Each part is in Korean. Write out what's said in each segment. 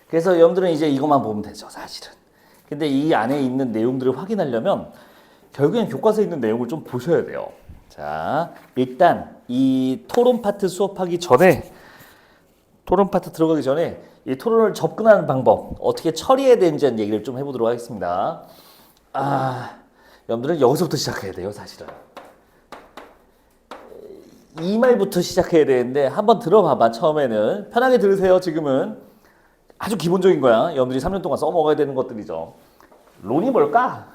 그래서 여러분들은 이제 이것만 보면 되죠, 사실은. 근데 이 안에 있는 내용들을 확인하려면 결국엔 교과서에 있는 내용을 좀 보셔야 돼요. 자, 일단 이 토론 파트 수업하기 전에, 토론 파트 들어가기 전에 이 토론을 접근하는 방법, 어떻게 처리해야 되는지 얘기를 좀 해보도록 하겠습니다. 여러분들은 여기서부터 시작해야 돼요, 사실은. 이 말부터 시작해야 되는데 한번 들어봐봐. 처음에는 편하게 들으세요. 지금은 아주 기본적인 거야. 여러분들이 3년 동안 써먹어야 되는 것들이죠. 론이 뭘까?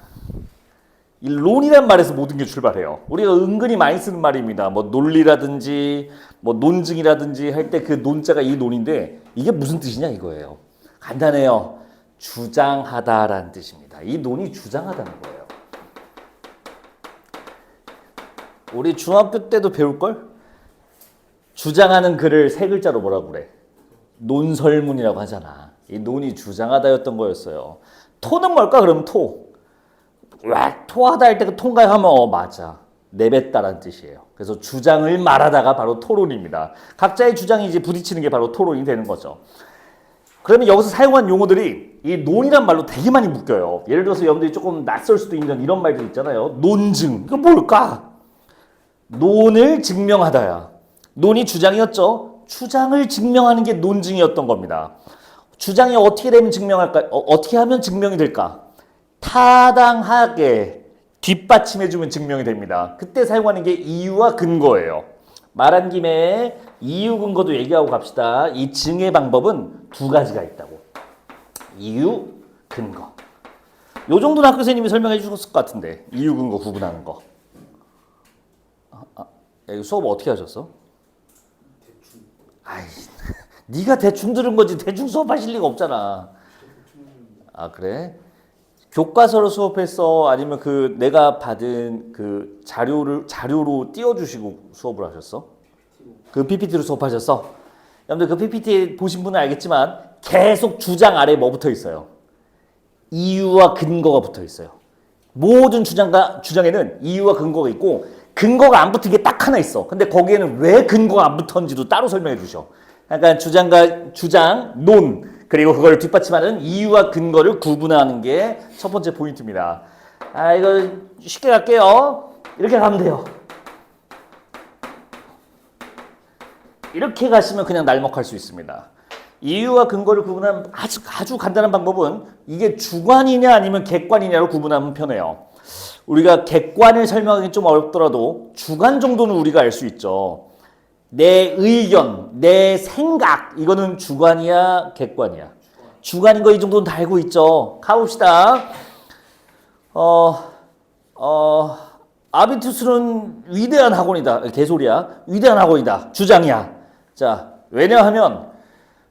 이 론이란 말에서 모든 게 출발해요. 우리가 은근히 많이 쓰는 말입니다. 뭐 논리라든지 뭐 논증이라든지 할 때 그 논자가 이 논인데 이게 무슨 뜻이냐 이거예요. 간단해요. 주장하다라는 뜻입니다. 이 논이 주장하다는 거예요. 우리 중학교 때도 배울걸? 주장하는 글을 세 글자로 뭐라고 그래? 논설문이라고 하잖아. 이 논이 주장하다였던 거였어요. 토는 뭘까? 그럼 토. 와, 토하다 할 때 그 통과하면 맞아. 내뱉다라는 뜻이에요. 그래서 주장을 말하다가 바로 토론입니다. 각자의 주장이 이제 부딪히는 게 바로 토론이 되는 거죠. 그러면 여기서 사용한 용어들이 이 논이란 말로 되게 많이 묶여요. 예를 들어서 여러분들이 조금 낯설 수도 있는 이런 말들 있잖아요. 논증. 이거 뭘까? 논을 증명하다야. 논이 주장이었죠. 주장을 증명하는 게 논증이었던 겁니다. 주장이 어떻게 되면 증명할까? 어떻게 하면 증명이 될까? 타당하게 뒷받침해주면 증명이 됩니다. 그때 사용하는 게 이유와 근거예요. 말한 김에 이유 근거도 얘기하고 갑시다. 이 증의 방법은 두 가지가 있다고. 이유, 근거. 요 정도는 학교 선생님이 설명해 주셨을 것 같은데. 이유, 근거 구분하는 거. 이거 수업 어떻게 하셨어? 대충. 아이, 네가 대충 들은 거지. 대충 수업하실 리가 없잖아. 그래? 교과서로 수업했어? 아니면 그 내가 받은 그 자료로 띄워주시고 수업을 하셨어? 그 PPT로 수업하셨어? 여러분들 그 PPT 보신 분은 알겠지만 계속 주장 아래에 뭐 붙어 있어요? 이유와 근거가 붙어 있어요. 모든 주장에는 이유와 근거가 있고 근거가 안 붙은 게 딱 하나 있어. 근데 거기에는 왜 근거가 안 붙었는지도 따로 설명해 주셔. 그러니까 주장, 논, 그리고 그걸 뒷받침하는 이유와 근거를 구분하는 게 첫 번째 포인트입니다. 이거 쉽게 갈게요. 이렇게 가면 돼요. 이렇게 가시면 그냥 날먹할 수 있습니다. 이유와 근거를 구분하는 아주 간단한 방법은 이게 주관이냐 아니면 객관이냐로 구분하면 편해요. 우리가 객관을 설명하기 좀 어렵더라도 주관 정도는 우리가 알 수 있죠. 내 의견, 내 생각, 이거는 주관이야, 객관이야? 주관인 거 이 정도는 다 알고 있죠. 가봅시다. 아비투스는 위대한 학원이다. 개소리야. 위대한 학원이다. 주장이야. 자, 왜냐하면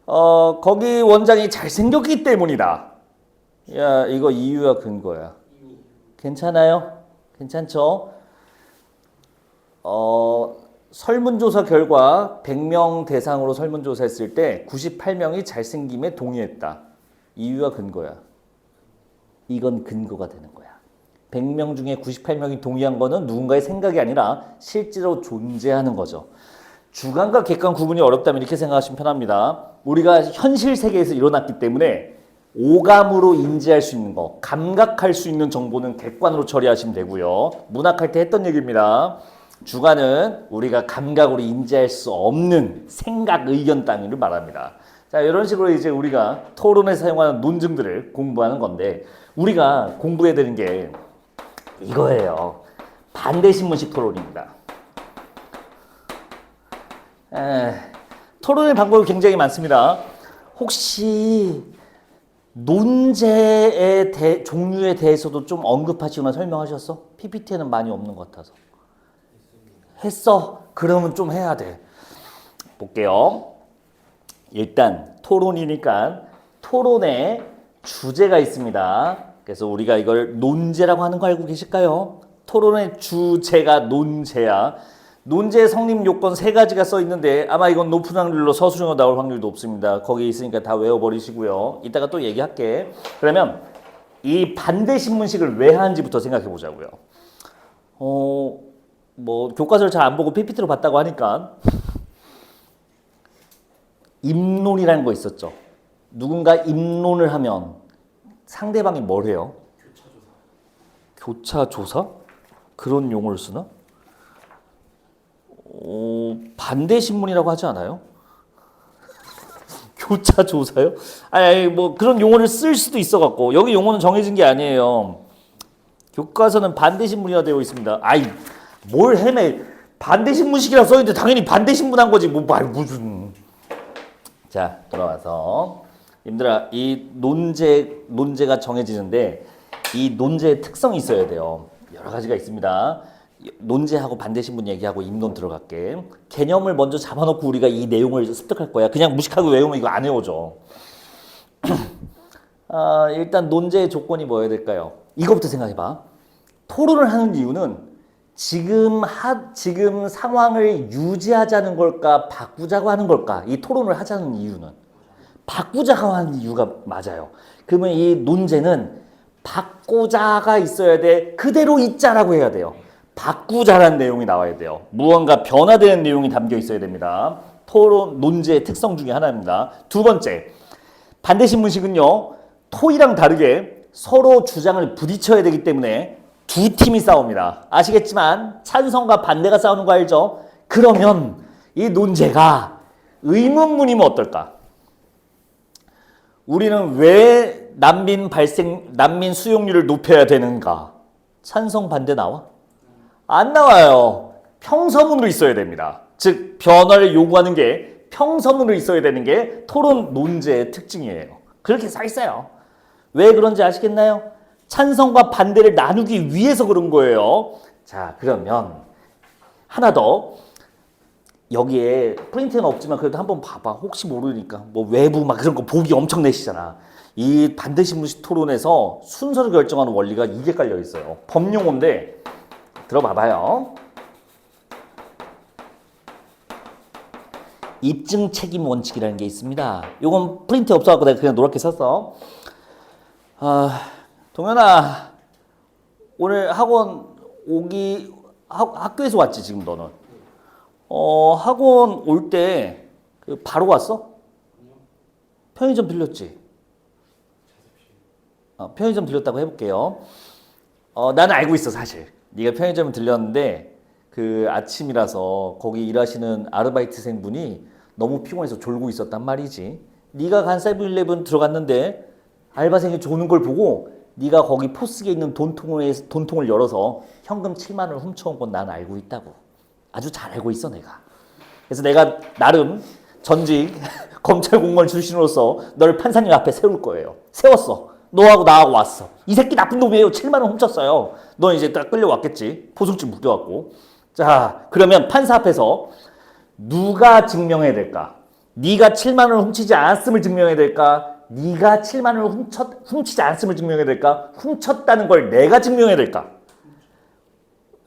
거기 원장이 잘생겼기 때문이다. 야, 이거 이유야 근거야. 괜찮아요? 괜찮죠? 설문조사 결과 100명 대상으로 설문조사했을 때 98명이 잘생김에 동의했다. 이유와 근거야. 이건 근거가 되는 거야. 100명 중에 98명이 동의한 거는 누군가의 생각이 아니라 실제로 존재하는 거죠. 주관과 객관 구분이 어렵다면 이렇게 생각하시면 편합니다. 우리가 현실 세계에서 일어났기 때문에 오감으로 인지할 수 있는 거, 감각할 수 있는 정보는 객관으로 처리하시면 되고요. 문학할 때 했던 얘기입니다. 주관은 우리가 감각으로 인지할 수 없는 생각, 의견 따위를 말합니다. 자, 이런 식으로 이제 우리가 토론에 사용하는 논증들을 공부하는 건데 우리가 공부해야 되는 게 이거예요. 반대신문식 토론입니다. 토론의 방법이 굉장히 많습니다. 혹시 논제의 종류에 대해서도 좀 언급하시거나 설명하셨어? PPT에는 많이 없는 것 같아서. 했어? 그러면 좀 해야 돼. 볼게요. 일단 토론이니까 토론에 주제가 있습니다. 그래서 우리가 이걸 논제라고 하는 거 알고 계실까요? 토론의 주제가 논제야. 논제의 성립 요건 세 가지가 써 있는데 아마 이건 높은 확률로 서술형으로 나올 확률도 없습니다. 거기 있으니까 다 외워버리시고요. 이따가 또 얘기할게. 그러면 이 반대 신문식을 왜 하는지부터 생각해 보자고요. 뭐 교과서를 잘 안 보고 PPT로 봤다고 하니까 입론이라는 거 있었죠. 누군가 입론을 하면 상대방이 뭘 해요? 교차 조사? 그런 용어를 쓰나? 반대 신문이라고 하지 않아요? 교차 조사요? 아니 뭐 그런 용어를 쓸 수도 있어 갖고 여기 용어는 정해진 게 아니에요. 교과서는 반대 신문이라 되어 있습니다. 아이 뭘 헤매? 반대 신문식이라고 써 있는데 당연히 반대 신문한 거지 뭐 무슨. 자 돌아와서 님들아 이 논제가 정해지는데 이 논제의 특성이 있어야 돼요. 여러 가지가 있습니다. 논제하고 반대 신문 얘기하고 입론 들어갈게. 개념을 먼저 잡아놓고 우리가 이 내용을 습득할 거야. 그냥 무식하게 외우면 이거 안 외워져. 일단 논제의 조건이 뭐여야 될까요? 이거부터 생각해봐. 토론을 하는 이유는 지금 상황을 유지하자는 걸까 바꾸자고 하는 걸까? 이 토론을 하자는 이유는 바꾸자고 하는 이유가 맞아요. 그러면 이 논제는 바꾸자가 있어야 돼. 그대로 있자라고 해야 돼요. 바꾸자라는 내용이 나와야 돼요. 무언가 변화되는 내용이 담겨 있어야 됩니다. 토론 논제의 특성 중에 하나입니다. 두 번째, 반대 신문식은요. 토이랑 다르게 서로 주장을 부딪혀야 되기 때문에 두 팀이 싸웁니다. 아시겠지만 찬성과 반대가 싸우는 거 알죠? 그러면 이 논제가 의문문이면 어떨까? 우리는 왜 난민 수용률을 높여야 되는가? 찬성 반대 나와? 안 나와요. 평서문으로 있어야 됩니다. 즉 변화를 요구하는 게 평서문으로 있어야 되는 게 토론 논제의 특징이에요. 그렇게 써 있어요. 왜 그런지 아시겠나요? 찬성과 반대를 나누기 위해서 그런 거예요. 자, 그러면 하나 더. 여기에 프린트는 없지만 그래도 한번 봐봐. 혹시 모르니까 뭐 외부 막 그런 거 보기 엄청 내시잖아. 이 반대 신문식 토론에서 순서를 결정하는 원리가 이게 깔려 있어요. 법용어인데 들어봐봐요. 입증 책임 원칙이라는 게 있습니다. 이건 프린트 없어갖고 내가 그냥 노랗게 썼어. 동현아, 오늘 학원 학교에서 왔지 지금 너는? 학원 올 때 바로 왔어? 편의점 들렸지? 편의점 들렸다고 해볼게요. 나는 알고 있어 사실. 네가 편의점 들렸는데 그 아침이라서 거기 일하시는 아르바이트생 분이 너무 피곤해서 졸고 있었단 말이지. 네가 간 세븐일레븐 들어갔는데 알바생이 조는 걸 보고 네가 거기 포스기에 있는 돈통을 열어서 현금 7만 원을 훔쳐온 건 난 알고 있다고. 아주 잘 알고 있어 내가. 그래서 내가 나름 전직 검찰 공무원 출신으로서 너를 판사님 앞에 세울 거예요. 세웠어. 너하고 나하고 왔어. 이 새끼 나쁜 놈이에요. 7만 원 훔쳤어요. 너 이제 딱 끌려왔겠지. 포승증 묶여갖고. 자, 그러면 판사 앞에서 누가 증명해야 될까? 네가 7만 원을 훔치지 않았음을 증명해야 될까? 네가 7만 원을 훔치지 않았음을 증명해야 될까? 훔쳤다는 걸 내가 증명해야 될까?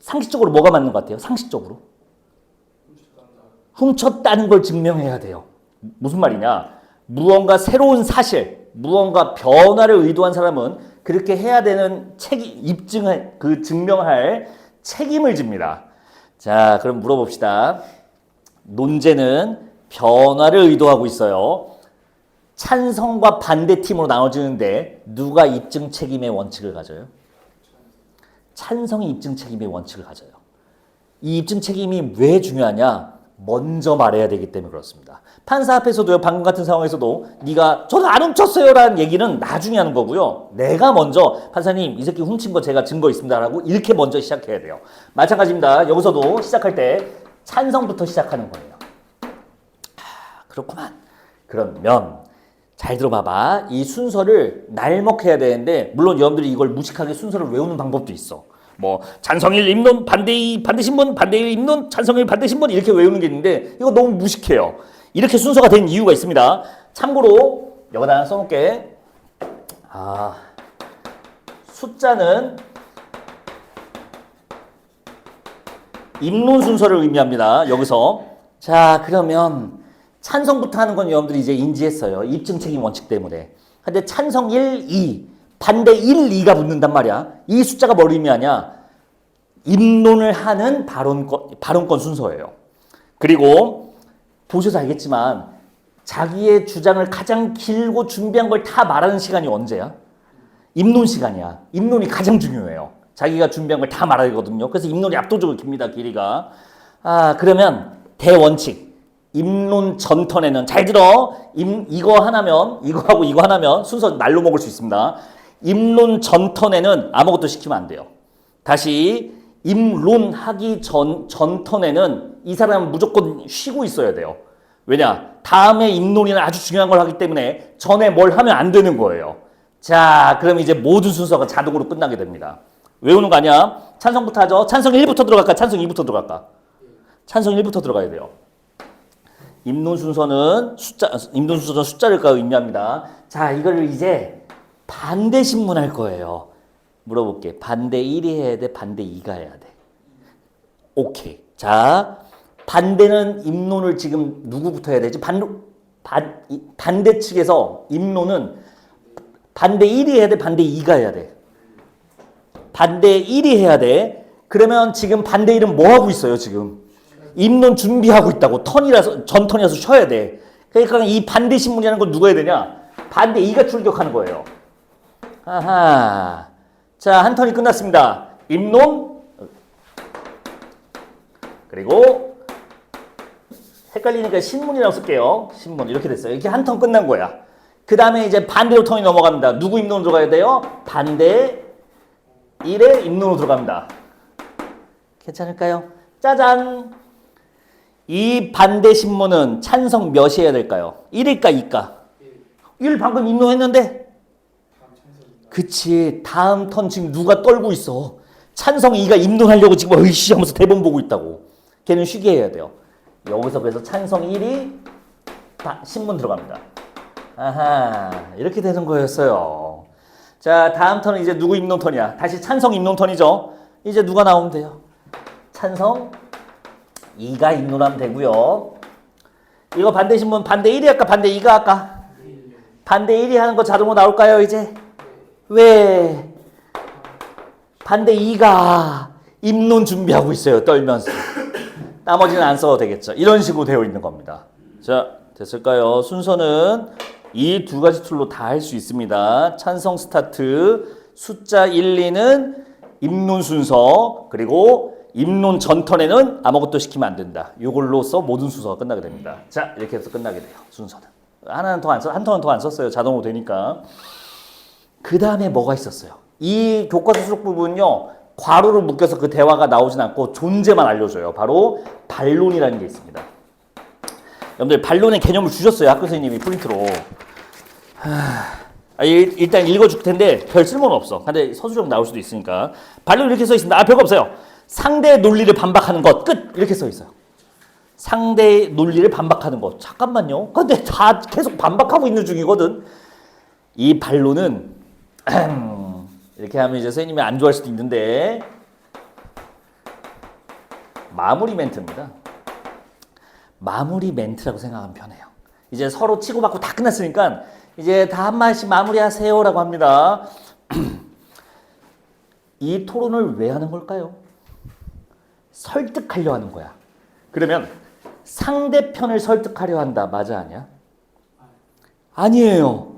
상식적으로 뭐가 맞는 것 같아요? 상식적으로. 훔쳤다는 걸 증명해야 돼요. 무슨 말이냐? 무언가 새로운 사실, 무언가 변화를 의도한 사람은 그렇게 해야 되는 증명할 책임을 집니다. 자, 그럼 물어봅시다. 논제는 변화를 의도하고 있어요. 찬성과 반대 팀으로 나눠지는데 누가 입증 책임의 원칙을 가져요? 찬성이 입증 책임의 원칙을 가져요. 이 입증 책임이 왜 중요하냐? 먼저 말해야 되기 때문에 그렇습니다. 판사 앞에서도요, 방금 같은 상황에서도 네가 저는 안 훔쳤어요 라는 얘기는 나중에 하는 거고요. 내가 먼저 판사님 이 새끼 훔친 거 제가 증거 있습니다 라고 이렇게 먼저 시작해야 돼요. 마찬가지입니다. 여기서도 시작할 때 찬성부터 시작하는 거예요. 그렇구만. 그러면 잘 들어봐봐. 이 순서를 날먹해야 되는데 물론 여러분들이 이걸 무식하게 순서를 외우는 방법도 있어. 뭐 찬성일 입론 반대 신문 반대일 입론 찬성일 반대 신문 이렇게 외우는 게 있는데 이거 너무 무식해요. 이렇게 순서가 된 이유가 있습니다. 참고로 여기다 하나 써놓을게. 숫자는 입론 순서를 의미합니다. 여기서 자 그러면 찬성부터 하는 건 여러분들이 이제 인지했어요. 입증 책임 원칙 때문에. 근데 찬성 1, 2, 반대 1, 2가 붙는단 말이야. 이 숫자가 뭘 의미하냐? 입론을 하는 발언권 순서예요. 그리고 보셔서 알겠지만 자기의 주장을 가장 길고 준비한 걸 다 말하는 시간이 언제야? 입론 시간이야. 입론이 가장 중요해요. 자기가 준비한 걸 다 말하거든요. 그래서 입론이 압도적으로 깁니다. 길이가. 그러면 대원칙. 입론 전턴에는 잘 들어. 이거 하나면 이거하고 이거 하나면 순서 날로 먹을 수 있습니다. 입론 전턴에는 아무것도 시키면 안 돼요. 다시 입론하기 전턴에는 이 사람은 무조건 쉬고 있어야 돼요. 왜냐? 다음에 입론이는 아주 중요한 걸 하기 때문에 전에 뭘 하면 안 되는 거예요. 자, 그럼 이제 모든 순서가 자동으로 끝나게 됩니다. 외우는 거 아니야? 찬성부터 하죠. 찬성 1부터 들어갈까? 찬성 2부터 들어갈까? 찬성 1부터 들어가야 돼요. 입론 순서는 숫자를 의미합니다. 자, 이거를 이제 반대 신문할 거예요. 물어볼게. 반대 1이 해야 돼? 반대 2가 해야 돼? 오케이. 자, 반대는 입론을 지금 누구부터 해야 되지? 반대 측에서 입론은 반대 1이 해야 돼? 반대 2가 해야 돼? 반대 1이 해야 돼. 그러면 지금 반대 1은 뭐 하고 있어요, 지금? 입론 준비하고 있다고. 전턴이라서 쉬어야 돼. 그러니까 이 반대 신문이라는 건 누가 해야 되냐? 반대 2가 출격하는 거예요. 아하. 자, 한 턴이 끝났습니다. 입론. 그리고 헷갈리니까 신문이라고 쓸게요. 신문. 이렇게 됐어요. 이렇게 한 턴 끝난 거야. 그 다음에 이제 반대로 턴이 넘어갑니다. 누구 입론으로 들어가야 돼요? 반대 1의 입론으로 들어갑니다. 괜찮을까요? 짜잔! 이 반대 신문은 찬성 몇이 해야 될까요? 1일까 2일까? 1 방금 입론했는데? 그치. 다음 턴 지금 누가 떨고 있어. 찬성 2가 입론하려고 지금 으이씨 하면서 대본 보고 있다고. 걔는 쉬게 해야 돼요. 여기서 그래서 찬성 1이 신문 들어갑니다. 아하, 이렇게 되는 거였어요. 자, 다음 턴은 이제 누구 입론 턴이야? 다시 찬성 입론 턴이죠. 이제 누가 나오면 돼요? 찬성 2가 입론하면 되고요. 이거 반대 신문 반대 1이 할까? 반대 2가 할까? 반대 1이 하는 거 자동으로 나올까요, 이제? 왜? 반대 2가 입론 준비하고 있어요, 떨면서. 나머지는 안 써도 되겠죠. 이런 식으로 되어 있는 겁니다. 자, 됐을까요? 순서는 이 두 가지 툴로 다 할 수 있습니다. 찬성 스타트, 숫자 1, 2는 입론 순서, 그리고 입론 전턴에는 아무것도 시키면 안 된다. 이걸로써 모든 순서가 끝나게 됩니다. 자, 이렇게 해서 끝나게 돼요. 순서는. 한 턴은 더 안 썼어요. 자동으로 되니까. 그 다음에 뭐가 있었어요? 이 교과서 수록 부분은요. 괄호로 묶여서 그 대화가 나오진 않고 존재만 알려줘요. 바로 반론이라는 게 있습니다. 여러분들 반론의 개념을 주셨어요. 학교 선생님이 프린트로. 일단 읽어줄 텐데 별 쓸모는 없어. 근데 서술형 나올 수도 있으니까. 반론 이렇게 써 있습니다. 별거 없어요. 상대의 논리를 반박하는 것. 끝! 이렇게 써 있어요. 상대의 논리를 반박하는 것. 잠깐만요. 근데 다 계속 반박하고 있는 중이거든. 이 반론은 이렇게 하면 이제 선생님이 안 좋아할 수도 있는데 마무리 멘트입니다. 마무리 멘트라고 생각하면 편해요. 이제 서로 치고받고 다 끝났으니까 이제 다 한마디씩 마무리하세요라고 합니다. 이 토론을 왜 하는 걸까요? 설득하려 하는 거야. 그러면 상대편을 설득하려 한다. 맞아, 아니야? 아니에요.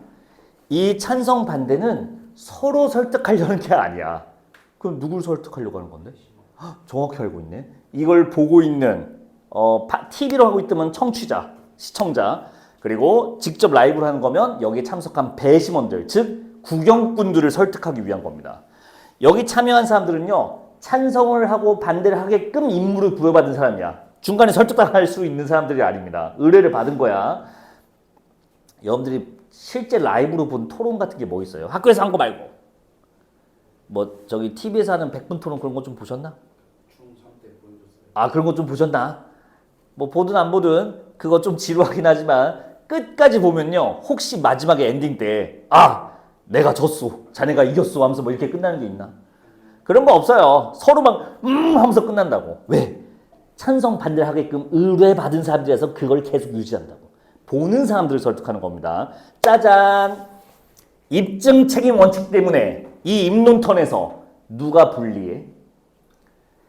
이 찬성 반대는 서로 설득하려는 게 아니야. 그럼 누굴 설득하려고 하는 건데? 정확히 알고 있네. 이걸 보고 있는 TV로 하고 있다면 청취자, 시청자, 그리고 직접 라이브로 하는 거면 여기에 참석한 배심원들, 즉 구경꾼들을 설득하기 위한 겁니다. 여기 참여한 사람들은요. 찬성을 하고 반대를 하게끔 임무를 부여받은 사람이야. 중간에 설득당할 수 있는 사람들이 아닙니다. 의뢰를 받은 거야. 여러분들이 실제 라이브로 본 토론 같은 게 뭐 있어요? 학교에서 한 거 말고. 뭐 저기 TV에서 하는 100분 토론 그런 거 좀 보셨나? 중3 때 보여줬어요. 아, 그런 거 좀 보셨나? 뭐 보든 안 보든 그거 좀 지루하긴 하지만 끝까지 보면요. 혹시 마지막에 엔딩 때 내가 졌어. 자네가 이겼어 하면서 뭐 이렇게 끝나는 게 있나? 그런 거 없어요. 서로 막 하면서 끝난다고. 왜? 찬성 반대를 하게끔 의뢰받은 사람들이라서 그걸 계속 유지한다고. 보는 사람들을 설득하는 겁니다. 짜잔! 입증 책임 원칙 때문에 이 입론턴에서 누가 불리해?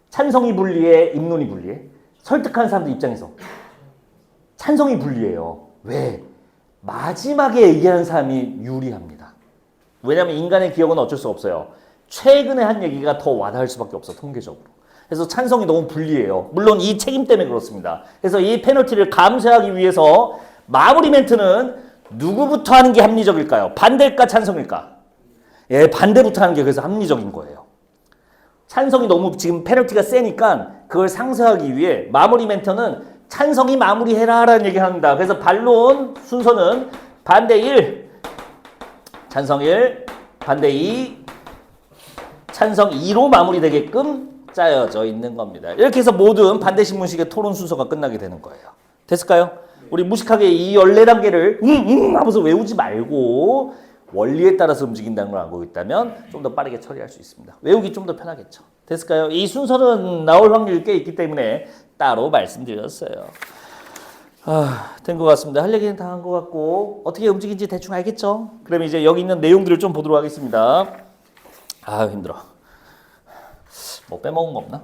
찬성이 불리해? 입론이 불리해? 설득하는 사람들 입장에서 찬성이 불리해요. 왜? 마지막에 얘기하는 사람이 유리합니다. 왜냐하면 인간의 기억은 어쩔 수 없어요. 최근에 한 얘기가 더 와닿을 수밖에 없어, 통계적으로. 그래서 찬성이 너무 불리해요. 물론 이 책임 때문에 그렇습니다. 그래서 이 페널티를 감수하기 위해서 마무리 멘트는 누구부터 하는 게 합리적일까요? 반대일까 찬성일까? 예, 반대부터 하는 게 그래서 합리적인 거예요. 찬성이 너무 지금 페널티가 세니까 그걸 상쇄하기 위해 마무리 멘트는 찬성이 마무리해라 라는 얘기를 합니다. 그래서 반론 순서는 반대 1, 찬성 1, 반대 2, 찬성 2로 마무리되게끔 짜여져 있는 겁니다. 이렇게 해서 모든 반대 신문식의 토론 순서가 끝나게 되는 거예요. 됐을까요? 우리 무식하게 이 14단계를 하면서 외우지 말고 원리에 따라서 움직인다는 걸 알고 있다면 좀 더 빠르게 처리할 수 있습니다. 외우기 좀 더 편하겠죠. 됐을까요? 이 순서는 나올 확률이 꽤 있기 때문에 따로 말씀드렸어요. 된 것 같습니다. 할 얘기는 다 한 것 같고 어떻게 움직인지 대충 알겠죠? 그럼 이제 여기 있는 내용들을 좀 보도록 하겠습니다. 힘들어. 뭐 빼먹은 거 없나?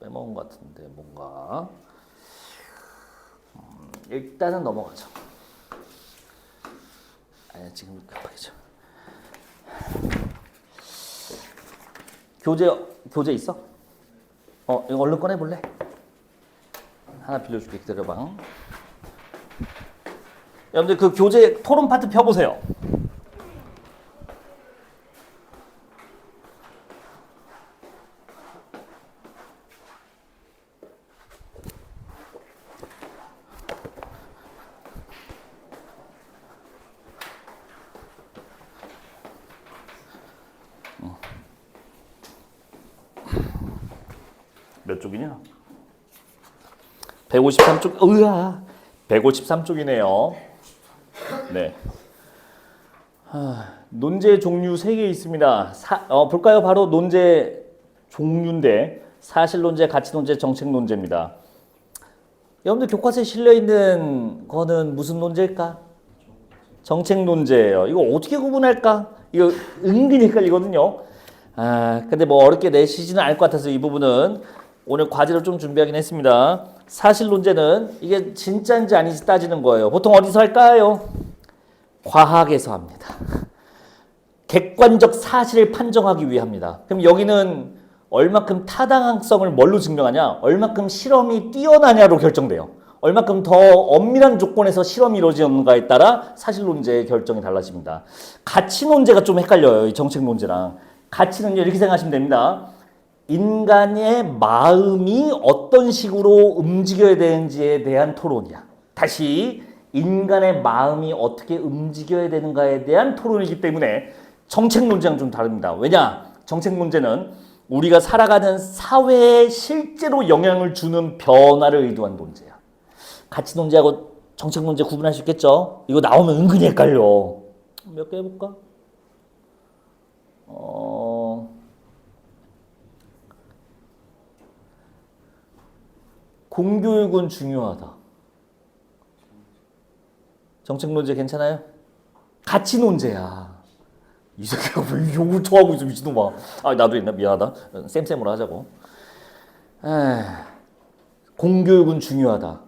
빼먹은 것 같은데 뭔가 일단은 넘어가죠. 지금 급하게죠. 교재 있어? 이거 얼른 꺼내볼래? 하나 빌려줄게. 기다려봐. 여러분들 그 교재 토론 파트 펴보세요. 몇 쪽이냐? 153쪽. 153쪽이네요. 네. 논제 종류 3개 있습니다. 볼까요? 바로 논제 종류인데 사실 논제, 가치 논제, 정책 논제입니다. 여러분들 교과서에 실려 있는 거는 무슨 논제일까? 정책 논제예요. 이거 어떻게 구분할까? 이거 은근히 헷갈리거든요. 근데 뭐 어렵게 내시지는 않을 것 같아서 이 부분은 오늘 과제를 좀 준비하긴 했습니다. 사실 논제는 이게 진짜인지 아닌지 따지는 거예요. 보통 어디서 할까요? 과학에서 합니다. 객관적 사실을 판정하기 위해 합니다. 그럼 여기는 얼마큼 타당성을 뭘로 증명하냐? 얼마큼 실험이 뛰어나냐로 결정돼요. 얼마큼 더 엄밀한 조건에서 실험이 이루어지는가에 따라 사실 논제의 결정이 달라집니다. 가치 논제가 좀 헷갈려요. 이 정책 논제랑. 가치는 이렇게 생각하시면 됩니다. 인간의 마음이 어떤 식으로 움직여야 되는지에 대한 토론이야. 다시 인간의 마음이 어떻게 움직여야 되는가에 대한 토론이기 때문에 정책 논제랑 좀 다릅니다. 왜냐? 정책 문제는 우리가 살아가는 사회에 실제로 영향을 주는 변화를 의도한 논제야. 가치 논제하고 정책 논제 구분할 수 있겠죠? 이거 나오면 은근히 헷갈려. 몇 개 해볼까? 공교육은 중요하다. 정책 논제 괜찮아요? 가치 논제야. 이 새끼가 왜 욕을 토하고 있어, 미친놈아. 나도 있나? 미안하다. 쌤쌤으로 하자고. 공교육은 중요하다.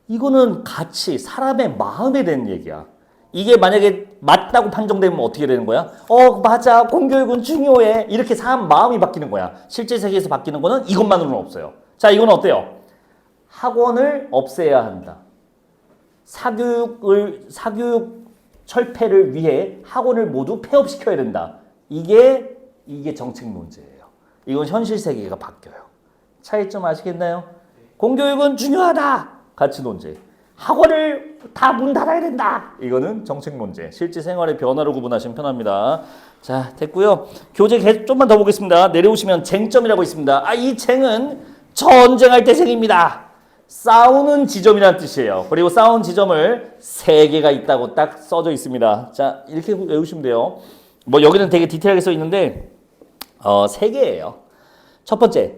이거는 가치, 사람의 마음에 대한 얘기야. 이게 만약에 맞다고 판정되면 어떻게 되는 거야? 맞아. 공교육은 중요해. 이렇게 사람 마음이 바뀌는 거야. 실제 세계에서 바뀌는 거는 이것만으로는 없어요. 자, 이건 어때요? 학원을 없애야 한다. 사교육 철폐를 위해 학원을 모두 폐업시켜야 된다. 이게 정책 문제예요. 이건 현실 세계가 바뀌어요. 차이점 아시겠나요? 공교육은 중요하다. 가치 논제. 학원을 다 문 닫아야 된다. 이거는 정책 문제. 실제 생활의 변화를 구분하시면 편합니다. 자, 됐고요. 교재 좀만 더 보겠습니다. 내려오시면 쟁점이라고 있습니다. 이 쟁은 전쟁할 때 쟁입니다. 싸우는 지점이라는 뜻이에요. 그리고 싸운 지점을 3개가 있다고 딱 써져 있습니다. 자, 이렇게 외우시면 돼요. 뭐 여기는 되게 디테일하게 써 있는데 3개예요. 첫 번째,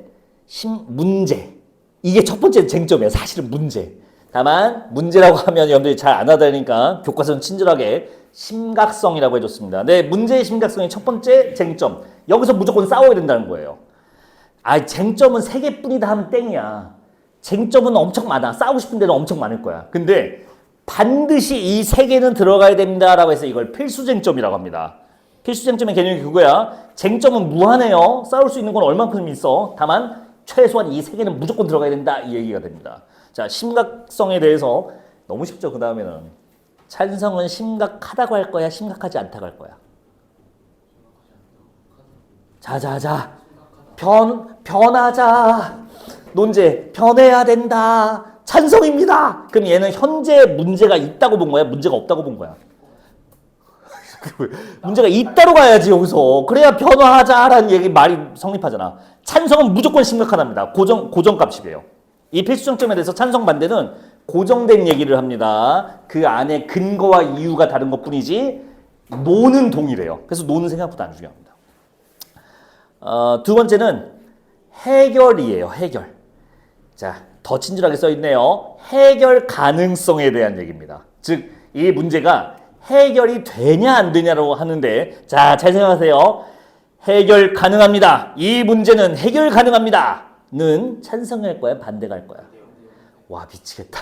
문제. 이게 첫 번째 쟁점이에요. 사실은 문제. 다만 문제라고 하면 여러분들이 잘 안 하다니까 교과서는 친절하게 심각성이라고 해줬습니다. 네, 문제의 심각성이 첫 번째 쟁점. 여기서 무조건 싸워야 된다는 거예요. 쟁점은 3개뿐이다 하면 땡이야. 쟁점은 엄청 많아. 싸우고 싶은 데는 엄청 많을 거야. 근데 반드시 이 세 개는 들어가야 됩니다라고 해서 이걸 필수쟁점이라고 합니다. 필수쟁점의 개념이 그거야. 쟁점은 무한해요. 싸울 수 있는 건 얼만큼 있어. 다만 최소한 이 세 개는 무조건 들어가야 된다 이 얘기가 됩니다. 자, 심각성에 대해서 너무 쉽죠. 그 다음에는 찬성은 심각하다고 할 거야, 심각하지 않다고 할 거야. 자자자, 변하자. 논제, 변해야 된다. 찬성입니다. 그럼 얘는 현재 문제가 있다고 본 거야, 문제가 없다고 본 거야? 문제가 있다로 가야지 여기서. 그래야 변화하자라는 얘기 말이 성립하잖아. 찬성은 무조건 심각하답니다. 고정값이에요. 이 필수정점에 대해서 찬성 반대는 고정된 얘기를 합니다. 그 안에 근거와 이유가 다른 것뿐이지 노는 동일해요. 그래서 노는 생각보다 안 중요합니다. 두 번째는 해결이에요. 해결. 자, 더 친절하게 써 있네요. 해결 가능성에 대한 얘기입니다. 즉, 이 문제가 해결이 되냐 안 되냐라고 하는데, 자, 잘 생각하세요. 해결 가능합니다. 이 문제는 해결 가능합니다. 는 찬성할 거야, 반대가 할 거야. 와, 미치겠다.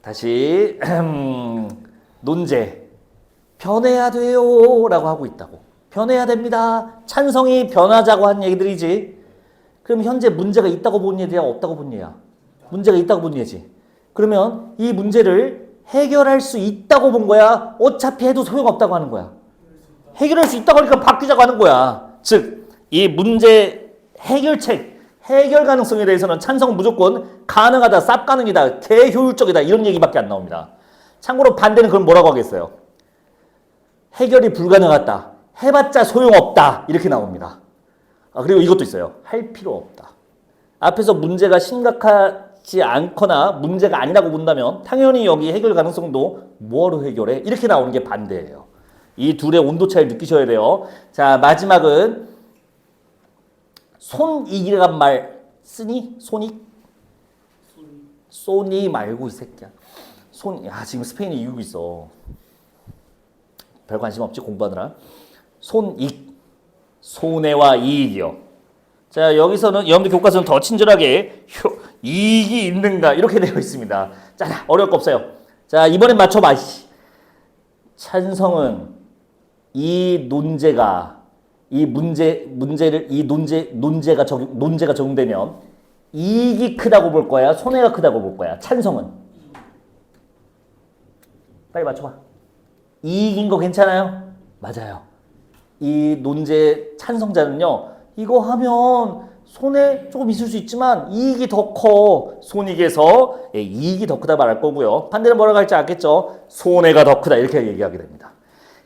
다시 논제. 변해야 돼요 라고 하고 있다고. 변해야 됩니다. 찬성이 변하자고 한 얘기들이지. 그럼 현재 문제가 있다고 본 얘야, 없다고 본 얘야? 문제가 있다고 본 얘지. 그러면 이 문제를 해결할 수 있다고 본 거야? 어차피 해도 소용없다고 하는 거야? 해결할 수 있다고 하니까 바뀌자고 하는 거야. 즉, 이 문제 해결책, 해결 가능성에 대해서는 찬성은 무조건 가능하다, 쌉 가능이다, 개효율적이다 이런 얘기밖에 안 나옵니다. 참고로 반대는 그럼 뭐라고 하겠어요? 해결이 불가능하다, 해봤자 소용없다 이렇게 나옵니다. 그리고 이것도 있어요. 할 필요 없다. 앞에서 문제가 심각하지 않거나 문제가 아니라고 본다면 당연히 여기 해결 가능성도 뭐로 해결해? 이렇게 나오는 게 반대예요. 이 둘의 온도 차이를 느끼셔야 돼요. 자, 마지막은 손익이란 말 쓰니? 손익? 소니 말고 이 새끼야. 지금 스페인이 이기고 있어. 별 관심 없지 공부하느라. 손익. 손해와 이익이요. 자, 여기서는 여러분들 교과서는 더 친절하게 이익이 있는가 이렇게 되어 있습니다. 자, 어려울 거 없어요. 자, 이번엔 맞춰봐. 찬성은 이 논제가 논제가 적용되면 이익이 크다고 볼 거야, 손해가 크다고 볼 거야. 찬성은 빨리 맞춰봐. 이익인 거 괜찮아요? 맞아요. 이 논제 찬성자는요, 이거 하면 손해 조금 있을 수 있지만 이익이 더 커. 손익에서 이익이 더 크다 말할 거고요. 반대는 뭐라고 할지 알겠죠? 손해가 더 크다 이렇게 얘기하게 됩니다.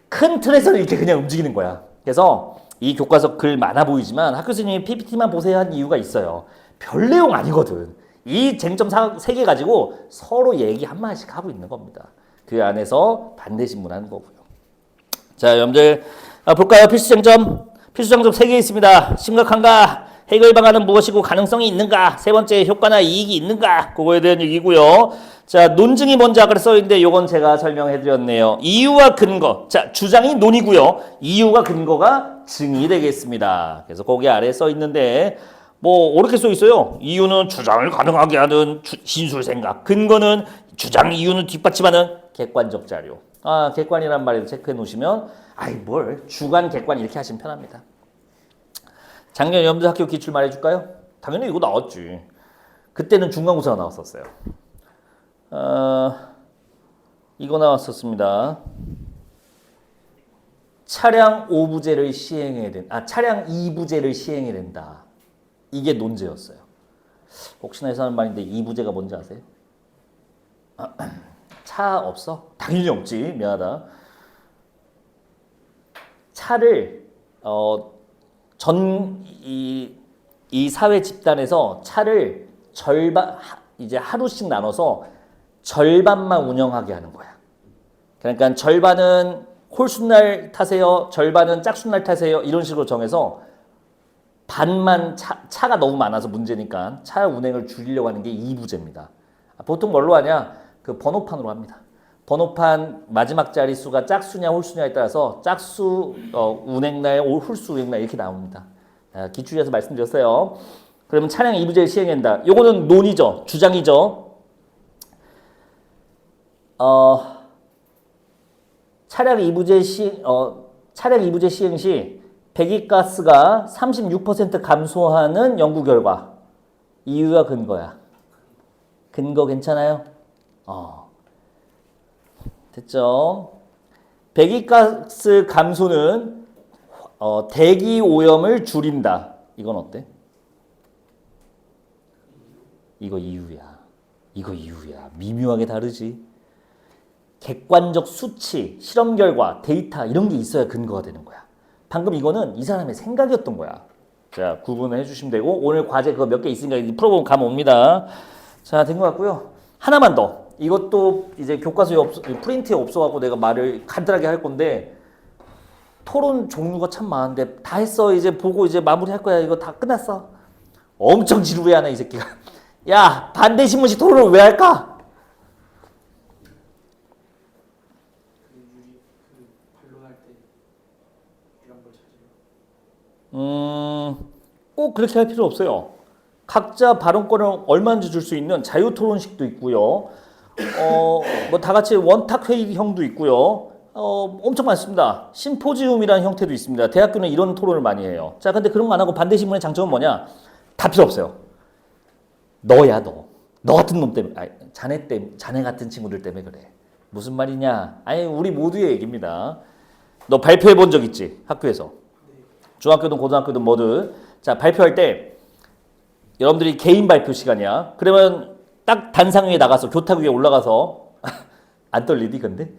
큰 틀에서는 이렇게 그냥 움직이는 거야. 그래서 이 교과서 글 많아 보이지만 학교 선생님이 PPT만 보세요 한 이유가 있어요. 별 내용 아니거든. 이 쟁점 3개 가지고 서로 얘기 한마디씩 하고 있는 겁니다. 그 안에서 반대 신문하는 거고요. 자, 여러분들 볼까요? 필수쟁점 3개 있습니다. 심각한가? 해결 방안은 무엇이고 가능성이 있는가? 세 번째, 효과나 이익이 있는가? 그거에 대한 얘기고요. 자, 논증이 뭔지 아까 써있는데 요건 제가 설명해 드렸네요. 이유와 근거. 자, 주장이 논이고요. 이유와 근거가 증이 되겠습니다. 그래서 거기 아래에 써있는데 뭐 어렵게 써있어요. 이유는 주장을 가능하게 하는 진술 생각. 근거는 주장 이유는 뒷받침하는 객관적 자료. 객관이란 말에도 체크해 놓으시면 주관 객관 이렇게 하시면 편합니다. 작년 여러분들 학교 기출 말해줄까요? 당연히 이거 나왔지. 그때는 중간고사가 나왔었어요. 이거 나왔었습니다. 차량 5부제를 차량 2부제를 시행해야 된다. 이게 논제였어요. 혹시나 해서 하는 말인데 2부제가 뭔지 아세요? 차 없어? 당연히 없지. 미안하다. 차를 이 사회 집단에서 차를 이제 하루씩 나눠서 절반만 운영하게 하는 거야. 그러니까 절반은 홀수날 타세요, 절반은 짝수날 타세요 이런 식으로 정해서 반만 차가 너무 많아서 문제니까 차 운행을 줄이려고 하는 게 2부제입니다. 보통 뭘로 하냐? 그 번호판으로 합니다. 번호판 마지막 자릿수가 짝수냐 홀수냐에 따라서 짝수 운행날, 홀수 운행날 이렇게 나옵니다. 기출에서 말씀드렸어요. 그러면 차량 2부제를 시행한다. 요거는 논이죠. 주장이죠. 차량 이부제 시행 시 배기가스가 36% 감소하는 연구 결과. 이유야 근거야? 근거 괜찮아요? 됐죠? 배기가스 감소는 대기 오염을 줄인다. 이건 어때? 이거 이유야. 미묘하게 다르지. 객관적 수치, 실험 결과, 데이터 이런 게 있어야 근거가 되는 거야. 방금 이거는 이 사람의 생각이었던 거야. 자, 구분해 주시면 되고 오늘 과제 그거 몇 개 있으니까 풀어보면 감 옵니다. 자, 된 것 같고요. 하나만 더. 이것도 이제 교과서에 프린트에 없어갖고 내가 말을 간단하게 할 건데 토론 종류가 참 많은데 다 했어. 이제 보고 이제 마무리할 거야. 이거 다 끝났어. 엄청 지루해하네 이 새끼가. 야, 반대 신문식 토론을 왜 할까? 반론할 때 이런 걸 찾으려. 꼭 그렇게 할 필요 없어요. 각자 발언권을 얼마든지 줄 수 있는 자유 토론식도 있고요. 뭐 다 같이 원탁 회의형도 있고요. 엄청 많습니다. 심포지움이라는 형태도 있습니다. 대학교는 이런 토론을 많이 해요. 자, 근데 그런 거 안 하고 반대 신문의 장점은 뭐냐? 다 필요 없어요. 너야 너. 너 같은 놈 때문에. 아니, 자네 같은 친구들 때문에 그래. 무슨 말이냐? 아니 우리 모두의 얘기입니다. 너 발표해 본 적 있지? 학교에서. 중학교든 고등학교든 뭐든. 자, 발표할 때 여러분들이 개인 발표 시간이야. 그러면 딱 단상 위에 나가서 교탁 위에 올라가서 안 떨리니 근데?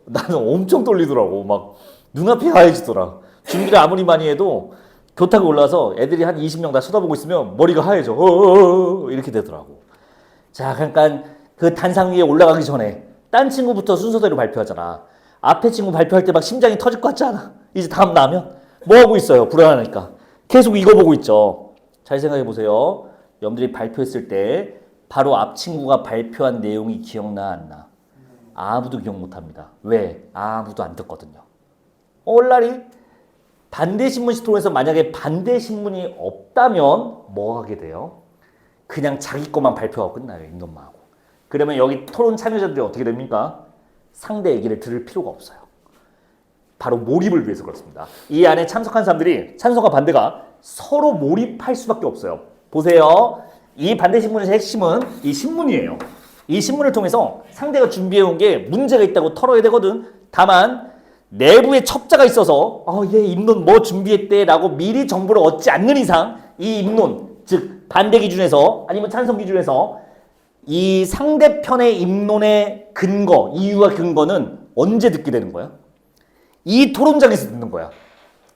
나는 엄청 떨리더라고. 막 눈앞이 하얘지더라. 준비를 아무리 많이 해도 교탁에 올라서 애들이 한 20명 다 쳐다보고 있으면 머리가 하얘져. 이렇게 되더라고. 자, 그러니까 그 단상 위에 올라가기 전에 딴 친구부터 순서대로 발표하잖아. 앞에 친구 발표할 때 막 심장이 터질 것 같지 않아? 이제 다음 나면 뭐 하고 있어요? 불안하니까. 계속 이거 보고 있죠. 잘 생각해 보세요. 여러분들이 발표했을 때 바로 앞 친구가 발표한 내용이 기억나 안 나? 아무도 기억 못 합니다. 왜? 아무도 안 듣거든요. 얼라리 반대 신문식 토론에서 만약에 반대 신문이 없다면 뭐 하게 돼요? 그냥 자기 것만 발표하고 끝나요. 이놈만 하고. 그러면 여기 토론 참여자들이 어떻게 됩니까? 상대 얘기를 들을 필요가 없어요. 바로 몰입을 위해서 그렇습니다. 이 안에 참석한 사람들이 찬성과 반대가 서로 몰입할 수밖에 없어요. 보세요. 이 반대 신문의 핵심은 이 신문이에요. 이 신문을 통해서 상대가 준비해온 게 문제가 있다고 털어야 되거든. 다만 내부에 첩자가 있어서 얘 입론 뭐 준비했대 라고 미리 정보를 얻지 않는 이상 이 입론, 즉 반대 기준에서 아니면 찬성 기준에서 이 상대편의 입론의 근거, 이유와 근거는 언제 듣게 되는 거야? 이 토론장에서 듣는 거야.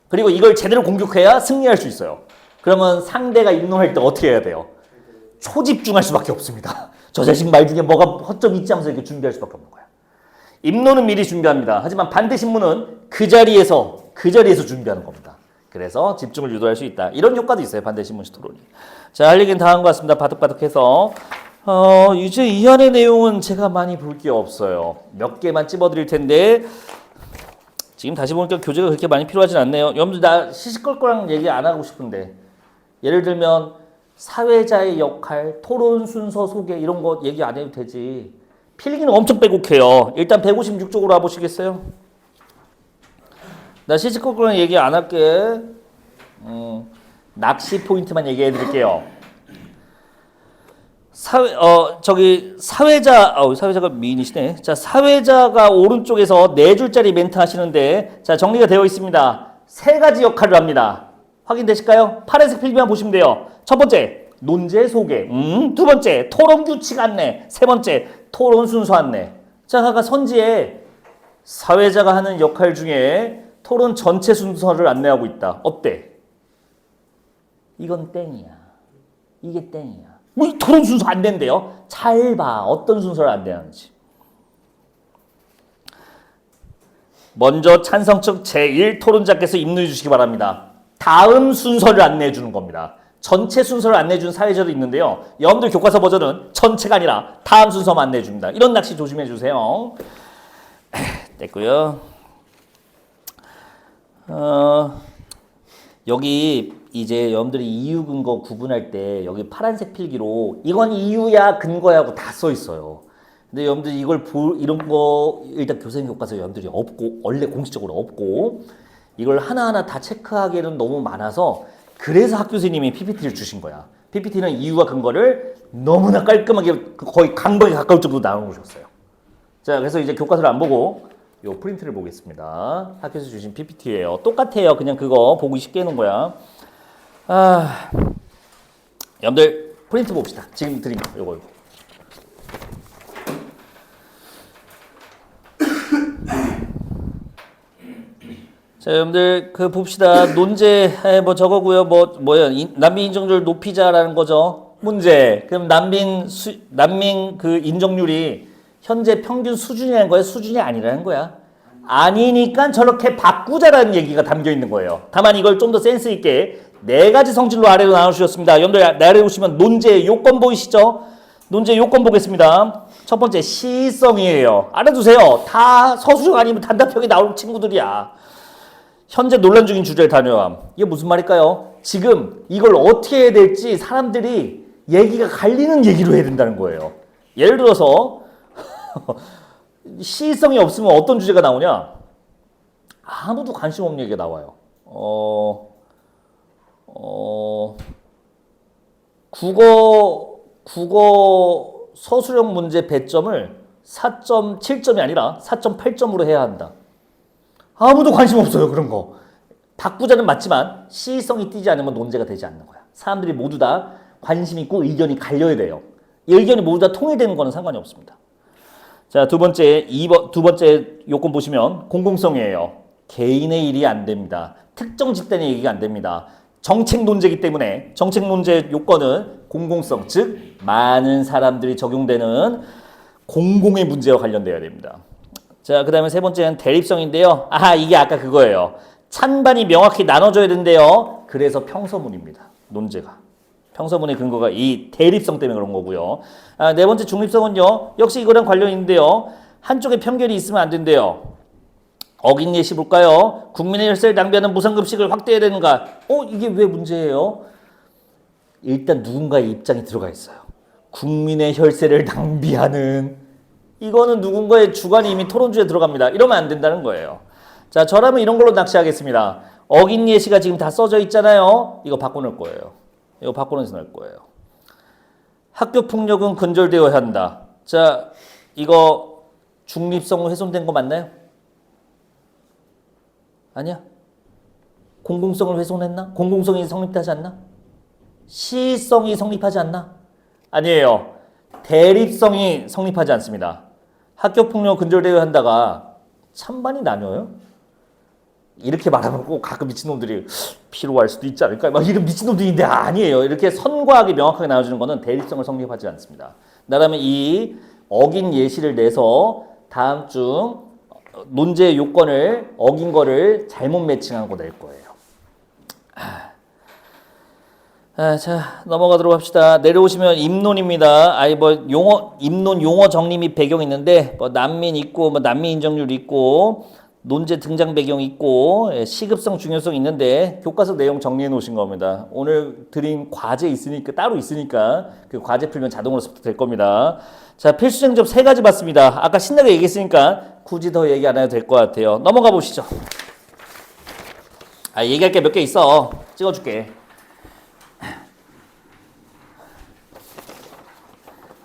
그리고 이걸 제대로 공격해야 승리할 수 있어요. 그러면 상대가 입론할 때 어떻게 해야 돼요? 초집중할 수밖에 없습니다. 저 자식 말 중에 뭐가 허점이 있지 하면서 이렇게 준비할 수밖에 없는 거야. 입론은 미리 준비합니다. 하지만 반대 신문은 그 자리에서 준비하는 겁니다. 그래서 집중을 유도할 수 있다. 이런 효과도 있어요. 반대 신문식 토론이. 자, 할 얘기는 다 한 것 같습니다. 바득바득해서. 이제 이 안의 내용은 제가 많이 볼 게 없어요. 몇 개만 찝어드릴 텐데 지금 다시 보니까 교재가 그렇게 많이 필요하진 않네요. 여러분들 나 시시껄껄한 얘기 안 하고 싶은데 예를 들면 사회자의 역할, 토론 순서 소개 이런 거 얘기 안 해도 되지. 필기는 엄청 빼곡해요. 일단 156쪽으로 와보시겠어요? 나 시시껄껄한 얘기 안 할게. 낚시 포인트만 얘기해 드릴게요. 사회자가 미인이시네. 자, 사회자가 오른쪽에서 4줄짜리 멘트 하시는데, 자, 정리가 되어 있습니다. 3가지 역할을 합니다. 확인되실까요? 파란색 필기만 보시면 돼요. 첫 번째, 논제 소개. 두 번째, 토론 규칙 안내. 세 번째, 토론 순서 안내. 자, 아까 선지에 사회자가 하는 역할 중에 토론 전체 순서를 안내하고 있다. 어때? 이건 땡이야. 이게 땡이야. 뭐 이 토론 순서 안 된대요? 잘 봐. 어떤 순서를 안내하는지. 먼저 찬성 측 제1토론자께서 입력해 주시기 바랍니다. 다음 순서를 안내해 주는 겁니다. 전체 순서를 안내해 주는 사회자도 있는데요. 여러분들 교과서 버전은 전체가 아니라 다음 순서만 안내해 줍니다. 이런 낚시 조심해 주세요. 됐고요. 여기 이제 여러분들이 이유 근거 구분할 때 여기 파란색 필기로 이건 이유야 근거야 하고 다 써 있어요. 근데 여러분들 이런 거 일단 교생 교과서 여러분들이 없고 원래 공식적으로 없고 이걸 하나하나 다 체크하기에는 너무 많아서 그래서 학교 선생님이 PPT를 주신 거야. PPT는 이유와 근거를 너무나 깔끔하게 거의 강박에 가까울 정도로 나눠주셨어요. 자, 그래서 이제 교과서를 안 보고 요 프린트를 보겠습니다. 학교에서 주신 PPT예요. 똑같아요. 그냥 그거 보기 쉽게 해놓은 거야. 여러분들 프린트 봅시다. 지금 드린 거 요거. 자, 여러분들 그 봅시다. 논제 뭐 저거고요. 뭐야? 난민 인정률 높이자라는 거죠. 문제. 그럼 난민 그 인정률이 현재 평균 수준이라는 거야? 수준이 아니라는 거야? 아니니까 저렇게 바꾸자라는 얘기가 담겨 있는 거예요. 다만 이걸 좀 더 센스 있게 네 가지 성질로 아래로 나눠주셨습니다. 여러분들 아래에 보시면 논제 요건 보이시죠? 논제 요건 보겠습니다. 첫 번째 시성이에요. 알아두세요. 다 서술형 아니면 단답형이 나올 친구들이야. 현재 논란 중인 주제의 단호함. 이게 무슨 말일까요? 지금 이걸 어떻게 해야 될지 사람들이 얘기가 갈리는 얘기로 해야 된다는 거예요. 예를 들어서 시성이 없으면 어떤 주제가 나오냐? 아무도 관심 없는 얘기가 나와요. 국어 서술형 문제 배점을 4.7점이 아니라 4.8점으로 해야 한다. 아무도 관심 없어요. 그런 거. 바꾸자는 맞지만 시성이 띄지 않으면 논제가 되지 않는 거야. 사람들이 모두 다 관심 있고 의견이 갈려야 돼요. 이 의견이 모두 다 통일되는 거는 상관이 없습니다. 자, 두 번째 요건 보시면 공공성이에요. 개인의 일이 안 됩니다. 특정 집단의 얘기가 안 됩니다. 정책 논제이기 때문에 정책 논제 요건은 공공성, 즉 많은 사람들이 적용되는 공공의 문제와 관련돼야 됩니다. 자, 그 다음에 세 번째는 대립성인데요. 이게 아까 그거예요. 찬반이 명확히 나눠져야 된대요. 그래서 평서문입니다. 논제가. 평서문의 근거가 이 대립성 때문에 그런 거고요. 네 번째 중립성은요. 역시 이거랑 관련이 있는데요. 한쪽에 편견이 있으면 안 된대요. 어긴 예시 볼까요? 국민의 혈세를 낭비하는 무상급식을 확대해야 되는가? 이게 왜 문제예요? 일단 누군가의 입장이 들어가 있어요. 국민의 혈세를 낭비하는 이거는 누군가의 주관이 이미 토론주에 들어갑니다. 이러면 안 된다는 거예요. 자, 저라면 이런 걸로 낚시하겠습니다. 어긴 예시가 지금 다 써져 있잖아요. 이거 바꿔놓을 거예요. 이거 바꿔놓어서 넣을 거예요. 학교 폭력은 근절되어야 한다. 자, 이거 중립성 훼손된 거 맞나요? 아니야? 공공성을 훼손했나? 공공성이 성립하지 않나? 시성이 성립하지 않나? 아니에요. 대립성이 성립하지 않습니다. 학교 폭력 근절되어야 한다가 찬반이 나뉘어요? 이렇게 말하면 꼭 가끔 미친놈들이 피로할 수도 있지 않을까? 막 이런 미친놈들인데 아니에요. 이렇게 선과학이 명확하게 나눠주는 거는 대립성을 성립하지 않습니다. 나라면 이 어긴 예시를 내서 다음 중 논제 요건을 어긴 거를 잘못 매칭하고 낼 거예요. 자, 넘어가도록 합시다. 내려오시면 입론입니다. 입론 용어 정리 및 배경이 있는데, 난민 있고, 난민 인정률 있고, 논제 등장 배경 있고, 시급성, 중요성 있는데, 교과서 내용 정리해 놓으신 겁니다. 오늘 드린 과제 있으니까, 따로 있으니까, 그 과제 풀면 자동으로 습득될 겁니다. 자, 필수 쟁점 3가지 봤습니다. 아까 신나게 얘기했으니까, 굳이 더 얘기 안 해도 될 것 같아요. 넘어가 보시죠. 얘기할 게 몇 개 있어. 찍어줄게.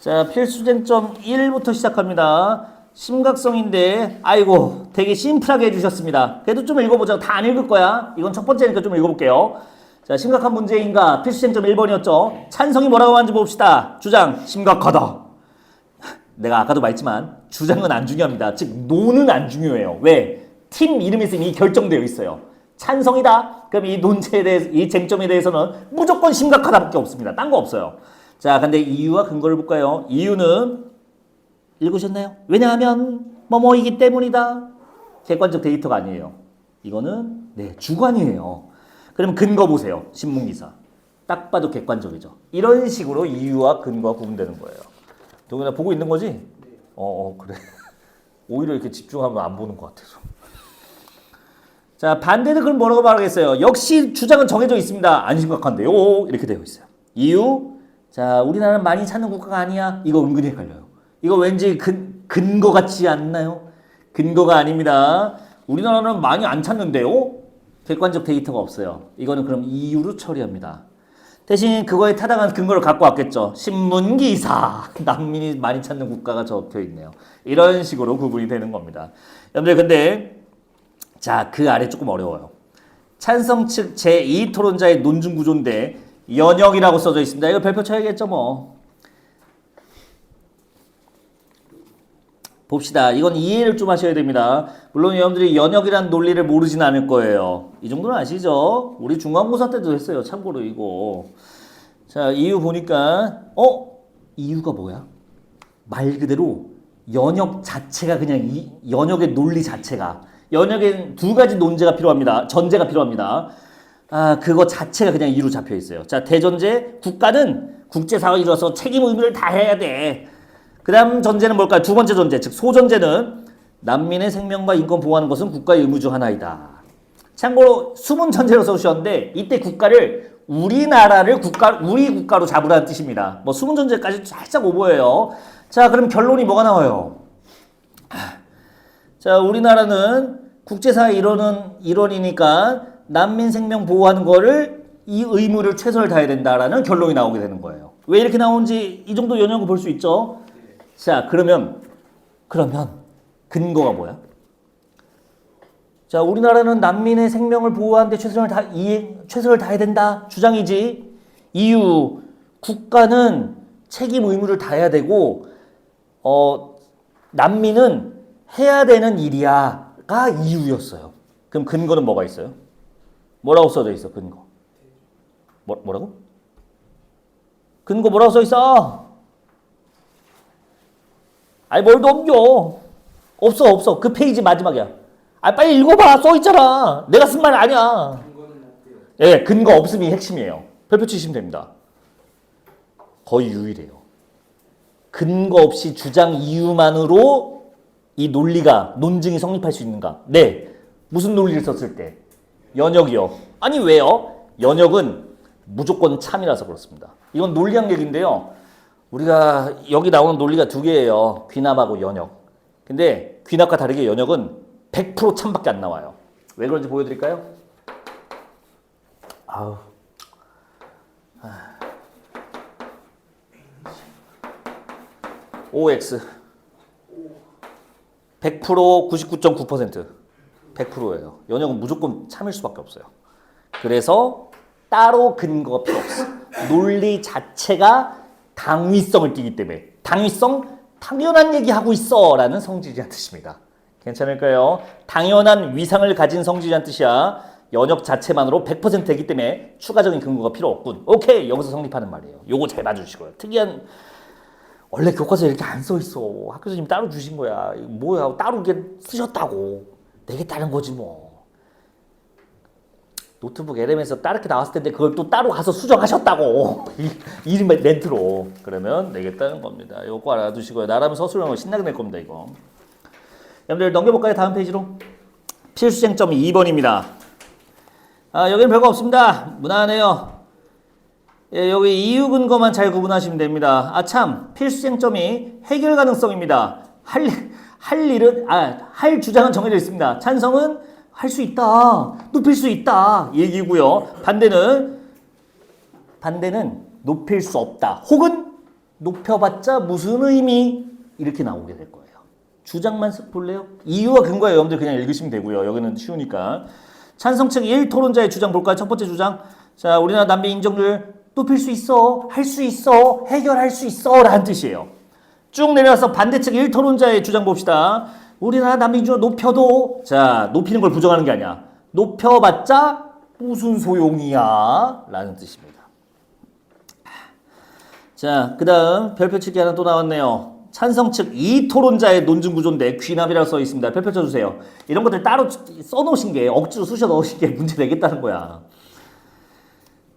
자, 필수쟁점 1부터 시작합니다. 심각성인데 되게 심플하게 해주셨습니다. 그래도 좀 읽어보자. 다 안 읽을 거야. 이건 첫 번째니까 좀 읽어볼게요. 자, 심각한 문제인가? 필수쟁점 1번이었죠. 찬성이 뭐라고 하는지 봅시다. 주장, 심각하다. 내가 아까도 말했지만 주장은 안 중요합니다. 즉 노는 안 중요해요. 왜? 팀 이름이 있으면 이미 결정되어 있어요. 찬성이다. 그럼 이 논제에 대해서 이 쟁점에 대해서는 무조건 심각하다밖에 없습니다. 딴 거 없어요. 자, 근데 이유와 근거를 볼까요? 이유는 읽으셨나요? 왜냐하면 뭐뭐이기 때문이다. 객관적 데이터가 아니에요. 이거는 주관이에요. 그럼 근거 보세요. 신문기사. 딱 봐도 객관적이죠. 이런 식으로 이유와 근거가 구분되는 거예요. 동현아 보고 있는 거지? 그래. 오히려 이렇게 집중하면 안 보는 것 같아서. 자, 반대는 그럼 뭐라고 말하겠어요? 역시 주장은 정해져 있습니다. 안 심각한데요. 이렇게 되어 있어요. 이유? 자, 우리나라는 많이 찾는 국가가 아니야. 이거 은근히 헷갈려요. 이거 왠지 근거 같지 않나요? 근거가 아닙니다. 우리나라는 많이 안 찾는데요? 객관적 데이터가 없어요. 이거는 그럼 이유로 처리합니다. 대신 그거에 타당한 근거를 갖고 왔겠죠. 신문기사. 난민이 많이 찾는 국가가 적혀 있네요. 이런 식으로 구분이 되는 겁니다. 여러분들 근데 자, 그 아래 조금 어려워요. 찬성 측 제2 토론자의 논증 구조인데 연역이라고 써져 있습니다. 이거 별표 쳐야겠죠 뭐. 봅시다. 이건 이해를 좀 하셔야 됩니다. 물론 여러분들이 연역이란 논리를 모르진 않을 거예요. 이 정도는 아시죠? 우리 중간고사 때도 했어요. 참고로 이거. 자, 이유 보니까 이유가 뭐야? 말 그대로 연역 자체가 그냥 이 연역의 논리 자체가 연역엔 두 가지 논제가 필요합니다. 전제가 필요합니다. 아, 그거 자체가 그냥 이유로 잡혀 있어요. 자, 대전제 국가는 국제사회에 이뤄서 책임 의무를 다해야 돼. 그 다음 전제는 뭘까요? 두 번째 전제, 즉 소전제는 난민의 생명과 인권 보호하는 것은 국가의 의무 중 하나이다. 참고로 숨은 전제로 써주셨는데 이때 국가를 우리나라를 우리 국가로 잡으라는 뜻입니다. 뭐 숨은 전제까지 살짝 오버예요. 자, 그럼 결론이 뭐가 나와요? 자, 우리나라는 국제사회 일원이니까 난민 생명 보호하는 거를 이 의무를 최선을 다해야 된다라는 결론이 나오게 되는 거예요. 왜 이렇게 나오는지 이 정도 연역을 볼 수 있죠? 자, 그러면 근거가 뭐야? 자, 우리나라는 난민의 생명을 보호하는데 최선을 다해야 된다 주장이지. 이유, 국가는 책임 의무를 다해야 되고 난민은 해야 되는 일이야가 이유였어요. 그럼 근거는 뭐가 있어요? 뭐라고 써져 있어? 근거. 뭐라고? 근거 뭐라고 써 있어? 아니 뭘 넘겨? 없어. 그 페이지 마지막이야. 아 빨리 읽어봐. 써 있잖아. 내가 쓴 말 아니야. 근거는 없대요. 예, 근거 없음이 핵심이에요. 별표 치시면 됩니다. 거의 유일해요. 근거 없이 주장 이유만으로 이 논증이 성립할 수 있는가? 네. 무슨 논리를 썼을 때? 연역이요. 아니 왜요? 연역은 무조건 참이라서 그렇습니다. 이건 논리학 얘기인데요. 우리가 여기 나오는 논리가 두 개예요. 귀납하고 연역. 근데 귀납과 다르게 연역은 100% 참밖에 안 나와요. 왜 그런지 보여드릴까요? OX 100% 99.9% 100%예요. 연역은 무조건 참일 수밖에 없어요. 그래서 따로 근거가 필요 없어. 논리 자체가 당위성을 띠기 때문에 당위성 당연한 얘기하고 있어 라는 성질이란 뜻입니다. 괜찮을까요? 당연한 위상을 가진 성질이란 뜻이야. 연역 자체만으로 100%이기 때문에 추가적인 근거가 필요 없군. 오케이, 여기서 성립하는 말이에요. 요거 잘 봐주시고요. 특이한 원래 교과서에 이렇게 안 써 있어. 학교 선생님이 따로 주신 거야. 뭐야, 따로 이렇게 쓰셨다고. 내겠다는 거지 뭐. 노트북 LM에서 따르게 나왔을 텐데 그걸 또 따로 가서 수정하셨다고. 이름 멘트로. 그러면 내겠다는 겁니다. 요거 알아두시고요. 나라면 서술형을 신나게 낼 겁니다, 이거. 여러분들 넘겨볼까요? 다음 페이지로. 필수쟁점 2번입니다. 아, 여기는 별거 없습니다. 무난해요. 예, 여기 이유 근거만 잘 구분하시면 됩니다. 아, 참. 필수쟁점이 해결 가능성입니다. 할 주장은 정해져 있습니다. 찬성은 할 수 있다. 높일 수 있다. 얘기고요. 반대는 높일 수 없다. 혹은 높여봤자 무슨 의미? 이렇게 나오게 될 거예요. 주장만 쓱 볼래요? 이유와 근거에 여러분들 그냥 읽으시면 되고요. 여기는 쉬우니까. 찬성 측 1 토론자의 주장 볼까요? 첫 번째 주장. 자, 우리나라 난민 인정률 높일 수 있어. 할 수 있어. 해결할 수 있어. 라는 뜻이에요. 쭉 내려와서 반대측 1 토론자의 주장 봅시다. 우리나라 난민 인정률 높여도, 자, 높이는 걸 부정하는 게 아니야. 높여봤자 무슨 소용이야? 라는 뜻입니다. 자, 그 다음 별표 치기 하나 또 나왔네요. 찬성 측 2 토론자의 논증 구조인데 귀납이라고 써 있습니다. 별표 쳐주세요. 이런 것들 따로 써놓으신 게, 억지로 쑤셔 넣으신 게 문제 되겠다는 거야.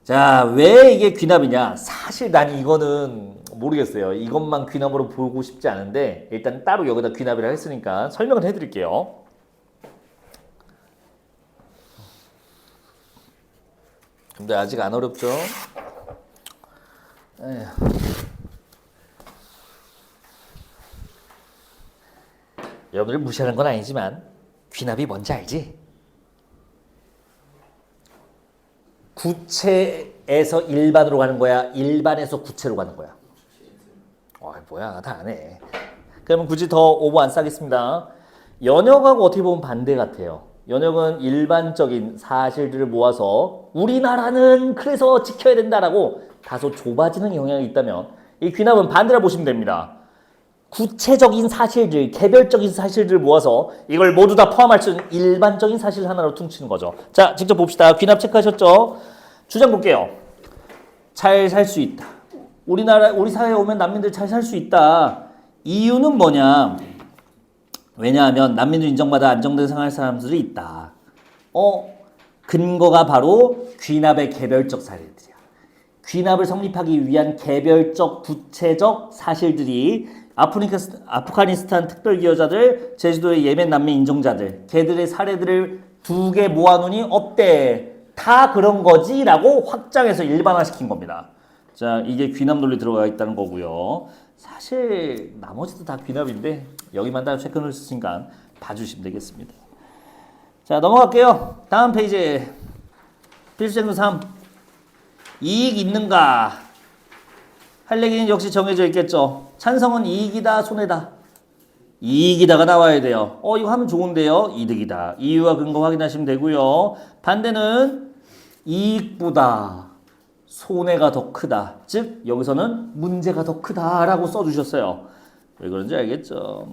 자, 왜 이게 귀납이냐? 사실 난 이거는 모르겠어요. 이것만 귀납으로 보고 싶지 않은데 일단 따로 여기다 귀납이라 했으니까 설명을 해드릴게요. 근데 아직 안 어렵죠? 에휴. 여러분들 무시하는 건 아니지만 귀납이 뭔지 알지? 구체에서 일반으로 가는 거야? 일반에서 구체로 가는 거야? 뭐야 다 안 해. 그러면 굳이 더 오버 안 싸겠습니다. 연역하고 어떻게 보면 반대 같아요. 연역은 일반적인 사실들을 모아서 우리나라는 그래서 지켜야 된다라고 다소 좁아지는 경향이 있다면 이 귀납은 반대라 보시면 됩니다. 구체적인 사실들, 개별적인 사실들을 모아서 이걸 모두 다 포함할 수 있는 일반적인 사실 하나로 퉁치는 거죠. 자, 직접 봅시다. 귀납 체크하셨죠? 주장 볼게요. 잘 살 수 있다. 우리 사회에 오면 난민들 잘 살 수 있다. 이유는 뭐냐? 왜냐하면 난민들 인정받아 안정된 생활 사람들이 있다. 근거가 바로 귀납의 개별적 사례들이야. 귀납을 성립하기 위한 개별적 구체적 사실들이 아프가니스탄 특별기여자들, 제주도의 예멘 난민 인정자들, 걔들의 사례들을 두 개 모아놓으니 어때? 다 그런 거지? 라고 확장해서 일반화시킨 겁니다. 자, 이게 귀납 논리 들어가 있다는 거고요. 사실 나머지도 다 귀납인데 여기만 다 체크를 쓰니까 봐주시면 되겠습니다. 자, 넘어갈게요. 다음 페이지. 필수적인 3. 이익 있는가? 할 얘기는 역시 정해져 있겠죠. 찬성은 이익이다, 손해다. 이익이다가 나와야 돼요. 이거 하면 좋은데요. 이득이다. 이유와 근거 확인하시면 되고요. 반대는 이익보다 손해가 더 크다. 즉 여기서는 문제가 더 크다라고 써주셨어요. 왜 그런지 알겠죠?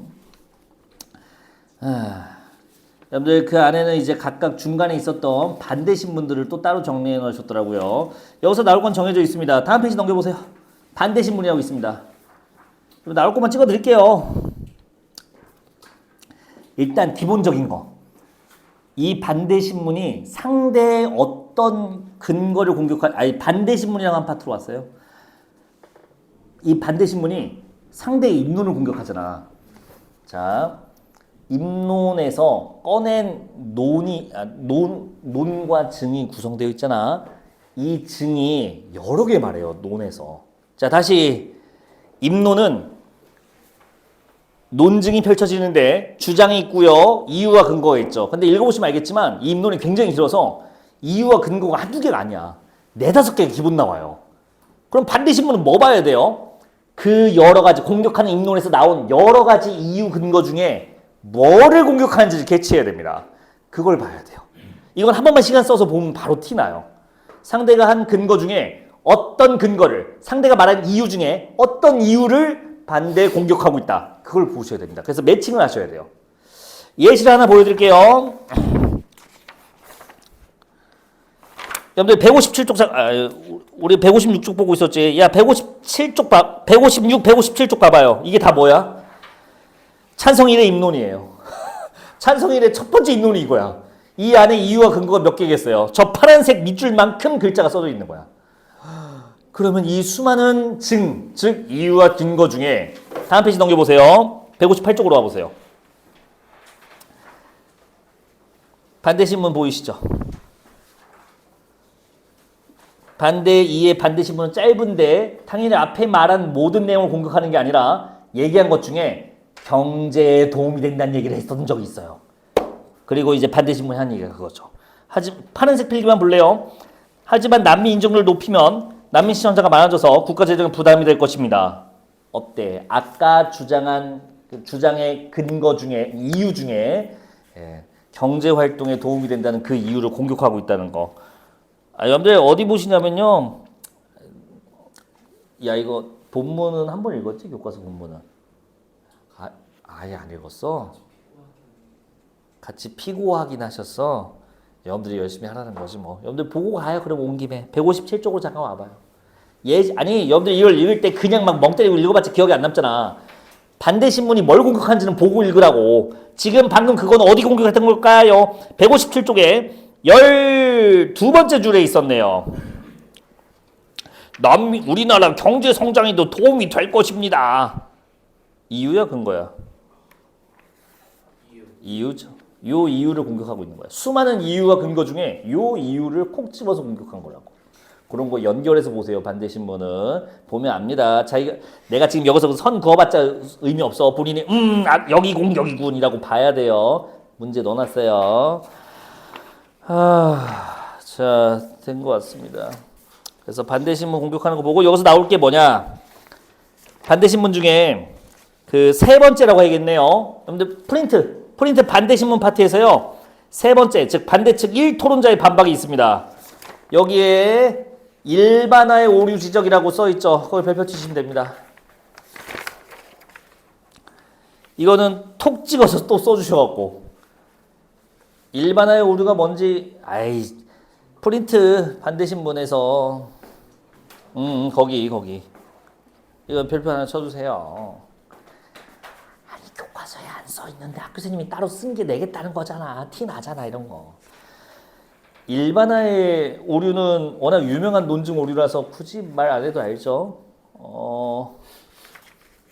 여러분들 그 안에는 이제 각각 중간에 있었던 반대 신문들을 또 따로 정리해 놓으셨더라고요. 여기서 나올 건 정해져 있습니다. 다음 페이지 넘겨보세요. 반대 신문이라고 있습니다. 나올 것만 찍어 드릴게요. 일단 기본적인 거. 이 반대 신문이 상대의 어떤 근거를 반대 신문이라고 한 파트로 왔어요. 이 반대 신문이 상대의 입론을 공격하잖아. 자, 입론에서 꺼낸 논과 증이 구성되어 있잖아. 이 증이 여러 개 말해요. 논에서. 자, 다시 입론은 논증이 펼쳐지는데 주장이 있고요. 이유와 근거가 있죠. 근데 읽어보시면 알겠지만 이 입론이 굉장히 길어서 이유와 근거가 한두 개가 아니야. 4-5개가 기본 나와요. 그럼 반대 신문은 뭐 봐야 돼요? 그 여러 가지 공격하는 입론에서 나온 여러 가지 이유 근거 중에 뭐를 공격하는지를 캐치해야 됩니다. 그걸 봐야 돼요. 이건 한 번만 시간 써서 보면 바로 티나요. 상대가 한 근거 중에 어떤 근거를, 상대가 말한 이유 중에 어떤 이유를 반대 공격하고 있다. 그걸 보셔야 됩니다. 그래서 매칭을 하셔야 돼요. 예시를 하나 보여드릴게요. 여러분들 157쪽 우리 156쪽 보고 있었지. 야, 157쪽 156, 157쪽 봐봐요. 이게 다 뭐야? 찬성일의 입론이에요. 찬성일의 첫 번째 입론이 이거야. 이 안에 이유와 근거가 몇 개겠어요? 저 파란색 밑줄만큼 글자가 써져 있는 거야. 그러면 이 수많은 증, 즉 이유와 근거 중에 다음 페이지 넘겨보세요. 158쪽으로 와보세요. 반대신문 보이시죠? 이의 반대신문은 짧은데 당연히 앞에 말한 모든 내용을 공격하는 게 아니라 얘기한 것 중에 경제에 도움이 된다는 얘기를 했던 적이 있어요. 그리고 이제 반대신문이 한 얘기가 그거죠. 파란색 필기만 볼래요. 하지만 난민 인정률을 높이면 난민 신청자가 많아져서 국가 재정에 부담이 될 것입니다. 어때? 아까 주장의 근거 중에 이유 중에 경제 활동에 도움이 된다는 그 이유를 공격하고 있다는 거. 여러분들 어디 보시냐면요. 야, 이거 본문은 한 번 읽었지? 교과서 본문은. 아예 안 읽었어? 같이 피고 확인하셨어? 여러분들이 열심히 하라는 거지 뭐. 여러분들 보고 가요. 그럼 온 김에 157쪽으로 잠깐 와봐요. 아니 여러분들 이걸 읽을 때 그냥 막 멍 때리고 읽어봤자 기억이 안 남잖아. 반대 신문이 뭘 공격하는지는 보고 읽으라고. 지금 방금 그건 어디 공격했던 걸까요? 157쪽에 12번째 줄에 있었네요. 우리나라 경제 성장에도 도움이 될 것입니다. 이유야 근거야? 이유죠. 요 이유를 공격하고 있는 거야. 수많은 이유와 근거 중에 요 이유를 콕 집어서 공격한 거라고. 그런 거 연결해서 보세요. 반대신문은 보면 압니다. 내가 지금 여기서 선 그어봤자 의미 없어. 본인이 여기 공 여기군이라고 봐야 돼요. 문제 넣어놨어요. 자, 된 것 같습니다. 그래서 반대신문 공격하는 거 보고 여기서 나올 게 뭐냐? 반대신문 중에 그 세 번째라고 해야겠네요. 여러분들 프린트 반대신문 파트에서요. 세 번째, 즉 반대측 1토론자의 반박이 있습니다. 여기에 일반화의 오류 지적이라고 써있죠. 그걸 별표 치시면 됩니다. 이거는 톡 찍어서 또 써주셔갖고 일반화의 오류가 뭔지 프린트 반대신문에서 거기 이건 별표 하나 쳐주세요. 아니 교과서에 안 써있는데 학교 선생님이 따로 쓴 게 내겠다는 거잖아. 티 나잖아 이런 거. 일반화의 오류는 워낙 유명한 논증 오류라서 굳이 말 안 해도 알죠.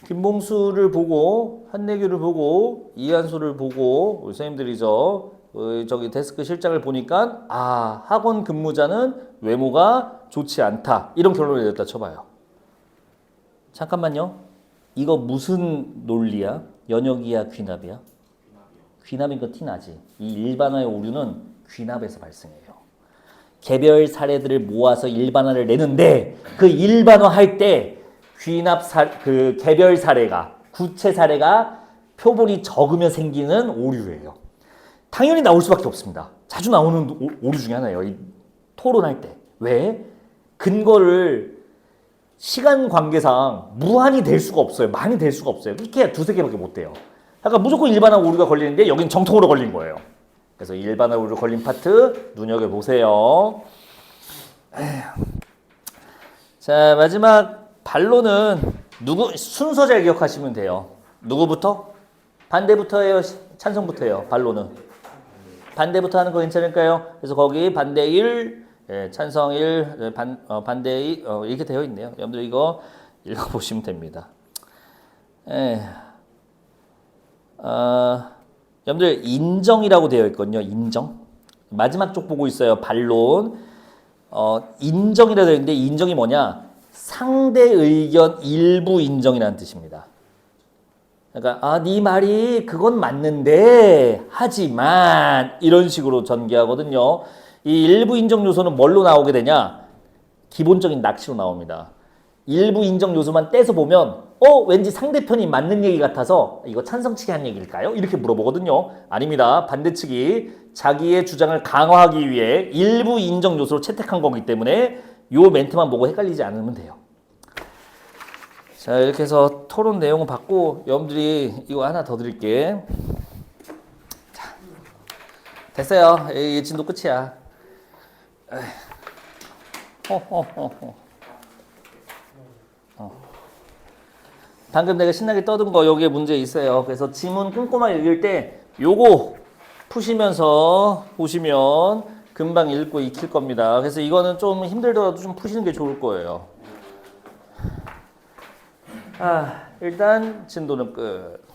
김봉수를 보고 한내규를 보고 이한수를 보고 우리 선생님들이죠. 저기 데스크 실장을 보니까 학원 근무자는 외모가 좋지 않다. 이런 결론을 내렸다 쳐봐요. 잠깐만요. 이거 무슨 논리야? 연역이야 귀납이야? 귀납인 거 티 나지. 이 일반화의 오류는 귀납에서 발생해요. 개별 사례들을 모아서 일반화를 내는데 그 일반화 할 때 그 개별 사례가 구체 사례가 표본이 적으면 생기는 오류예요. 당연히 나올 수밖에 없습니다. 자주 나오는 오류 중에 하나예요. 이 토론할 때. 왜? 근거를 시간 관계상 무한히 될 수가 없어요. 많이 될 수가 없어요. 이렇게 두세 개밖에 못 돼요. 그러니까 무조건 일반화 오류가 걸리는데 여긴 정통으로 걸린 거예요. 그래서 일반화 오류 걸린 파트 눈여겨보세요. 자, 마지막 반론은 순서 잘 기억하시면 돼요. 누구부터? 반대부터예요? 찬성부터예요? 반론은? 반대부터 하는 거 괜찮을까요? 그래서 거기 반대 1, 찬성 1, 반대 2 이렇게 되어 있네요. 여러분들 이거 읽어보시면 됩니다. 여러분들 인정이라고 되어 있거든요. 인정. 마지막 쪽 보고 있어요. 반론. 인정이라고 되어 있는데 인정이 뭐냐? 상대 의견 일부 인정이라는 뜻입니다. 그러니까 네 말이 그건 맞는데 하지만 이런 식으로 전개하거든요. 이 일부 인정 요소는 뭘로 나오게 되냐? 기본적인 낚시로 나옵니다. 일부 인정 요소만 떼서 보면 왠지 상대편이 맞는 얘기 같아서 이거 찬성측이 한 얘기일까요? 이렇게 물어보거든요. 아닙니다. 반대측이 자기의 주장을 강화하기 위해 일부 인정 요소를 채택한 거기 때문에 요 멘트만 보고 헷갈리지 않으면 돼요. 자, 이렇게 해서 토론 내용을 받고 여러분들이 이거 하나 더 드릴게. 자, 됐어요. 이 진도 끝이야. 방금 내가 신나게 떠든 거 여기에 문제 있어요. 그래서 지문 꼼꼼하게 읽을 때 요거 푸시면서 보시면 금방 읽고 익힐 겁니다. 그래서 이거는 좀 힘들더라도 좀 푸시는 게 좋을 거예요. 일단 진도는 끝.